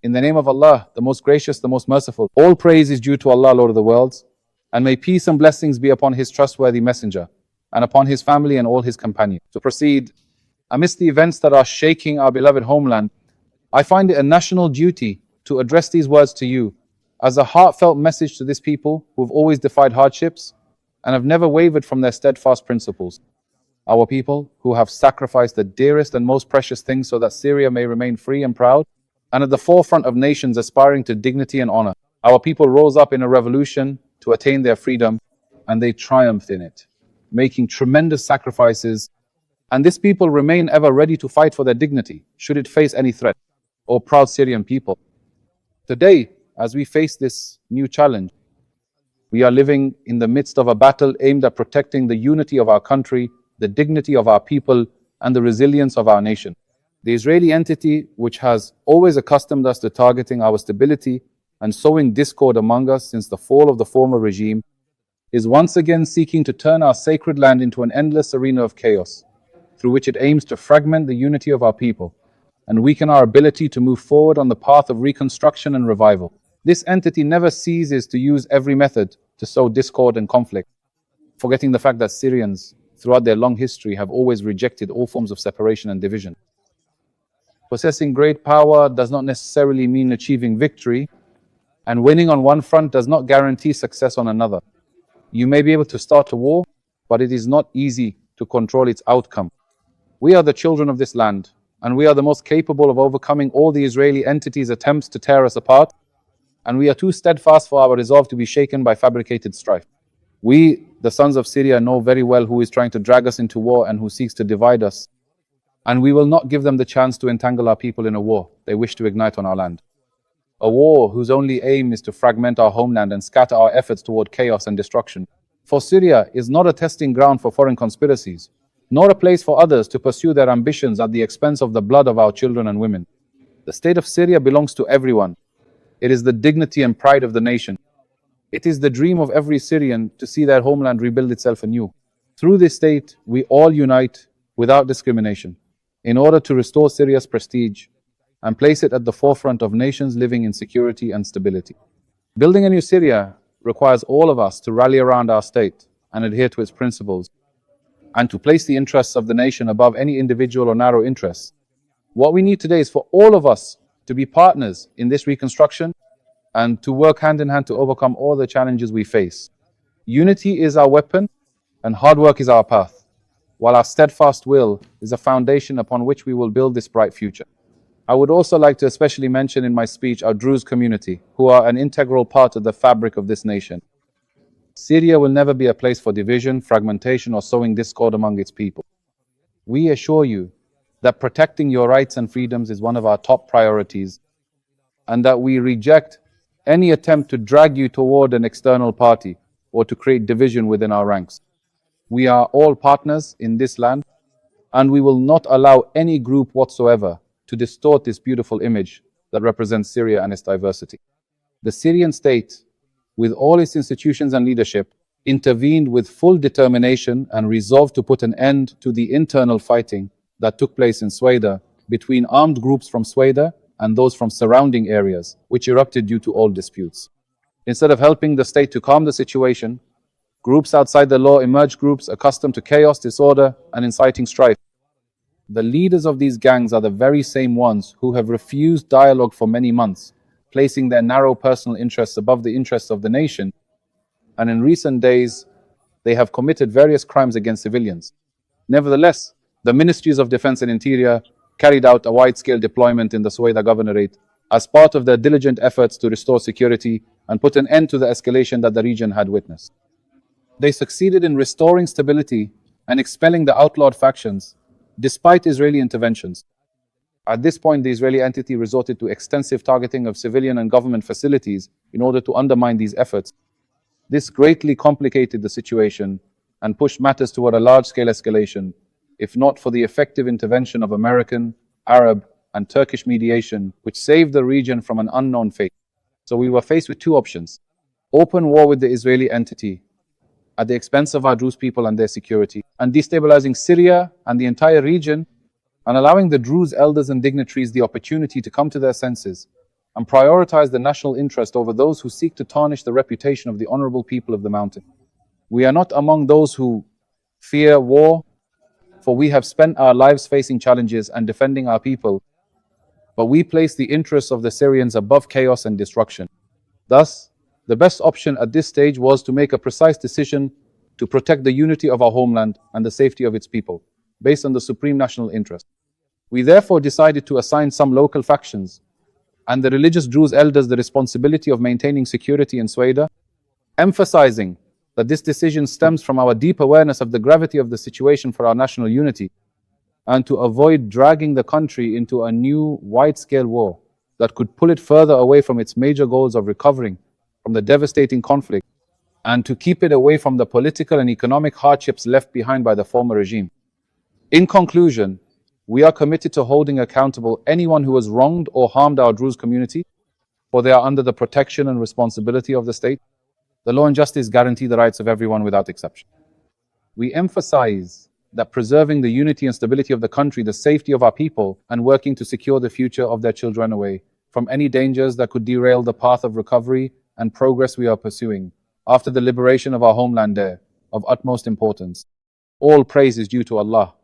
In the name of Allah, the most gracious, the most merciful. All praise is due to Allah, Lord of the worlds, and may peace and blessings be upon His trustworthy messenger, and upon his family and all his companions. To proceed, amidst the events that are shaking our beloved homeland, I find it a national duty to address these words to you as a heartfelt message to this people who have always defied hardships and have never wavered from their steadfast principles. Our people who have sacrificed the dearest and most precious things so that Syria may remain free and proud and at the forefront of nations aspiring to dignity and honor. Our people rose up in a revolution to attain their freedom, and they triumphed in it, making tremendous sacrifices, and this people remain ever ready to fight for their dignity should it face any threat. O proud Syrian people, today, as we face this new challenge, we are living in the midst of a battle aimed at protecting the unity of our country, the dignity of our people, and the resilience of our nation. The Israeli entity, which has always accustomed us to targeting our stability and sowing discord among us since the fall of the former regime, is once again seeking to turn our sacred land into an endless arena of chaos, through which it aims to fragment the unity of our people and weaken our ability to move forward on the path of reconstruction and revival. This entity never ceases to use every method to sow discord and conflict, forgetting the fact that Syrians, throughout their long history, have always rejected all forms of separation and division. Possessing great power does not necessarily mean achieving victory, and winning on one front does not guarantee success on another. You may be able to start a war, but it is not easy to control its outcome. We are the children of this land, and we are the most capable of overcoming all the Israeli entity's attempts to tear us apart, and we are too steadfast for our resolve to be shaken by fabricated strife. We, the sons of Syria, know very well who is trying to drag us into war and who seeks to divide us, and we will not give them the chance to entangle our people in a war they wish to ignite on our land. A war whose only aim is to fragment our homeland and scatter our efforts toward chaos and destruction. For Syria is not a testing ground for foreign conspiracies, nor a place for others to pursue their ambitions at the expense of the blood of our children and women. The state of Syria belongs to everyone. It is the dignity and pride of the nation. It is the dream of every Syrian to see their homeland rebuild itself anew. Through this state, we all unite without discrimination in order to restore Syria's prestige and place it at the forefront of nations living in security and stability. Building a new Syria requires all of us to rally around our state and adhere to its principles, and to place the interests of the nation above any individual or narrow interests. What we need today is for all of us to be partners in this reconstruction and to work hand in hand to overcome all the challenges we face. Unity is our weapon and hard work is our path, while our steadfast will is a foundation upon which we will build this bright future. I would also like to especially mention in my speech our Druze community, who are an integral part of the fabric of this nation. Syria will never be a place for division, fragmentation, or sowing discord among its people. We assure you that protecting your rights and freedoms is one of our top priorities, and that we reject any attempt to drag you toward an external party or to create division within our ranks. We are all partners in this land, and we will not allow any group whatsoever to distort this beautiful image that represents Syria and its diversity. The Syrian state, with all its institutions and leadership, intervened with full determination and resolved to put an end to the internal fighting that took place in Sweda between armed groups from Sweda and those from surrounding areas, which erupted due to old disputes. Instead of helping the state to calm the situation, groups outside the law emerged, groups accustomed to chaos, disorder, and inciting strife. The leaders of these gangs are the very same ones who have refused dialogue for many months, placing their narrow personal interests above the interests of the nation, and in recent days, they have committed various crimes against civilians. Nevertheless, the Ministries of Defense and Interior carried out a wide-scale deployment in the Sweda Governorate as part of their diligent efforts to restore security and put an end to the escalation that the region had witnessed. They succeeded in restoring stability and expelling the outlawed factions, despite Israeli interventions. At this point, the Israeli entity resorted to extensive targeting of civilian and government facilities in order to undermine these efforts. This greatly complicated the situation and pushed matters toward a large-scale escalation, if not for the effective intervention of American, Arab, and Turkish mediation, which saved the region from an unknown fate. So we were faced with two options: open war with the Israeli entity at the expense of our Druze people and their security, and destabilizing Syria and the entire region, and allowing the Druze elders and dignitaries the opportunity to come to their senses and prioritize the national interest over those who seek to tarnish the reputation of the honorable people of the mountain. We are not among those who fear war, for we have spent our lives facing challenges and defending our people, but we place the interests of the Syrians above chaos and destruction. Thus, the best option at this stage was to make a precise decision to protect the unity of our homeland and the safety of its people, based on the supreme national interest. We therefore decided to assign some local factions and the religious Druze elders the responsibility of maintaining security in Sweden, emphasizing that this decision stems from our deep awareness of the gravity of the situation for our national unity, and to avoid dragging the country into a new wide-scale war that could pull it further away from its major goals of recovering from the devastating conflict, and to keep it away from the political and economic hardships left behind by the former regime. In conclusion, we are committed to holding accountable anyone who has wronged or harmed our Druze community, for they are under the protection and responsibility of the state. The law and justice guarantee the rights of everyone without exception. We emphasize that preserving the unity and stability of the country, the safety of our people, and working to secure the future of their children away from any dangers that could derail the path of recovery and progress we are pursuing after the liberation of our homeland are of utmost importance. All praise is due to Allah.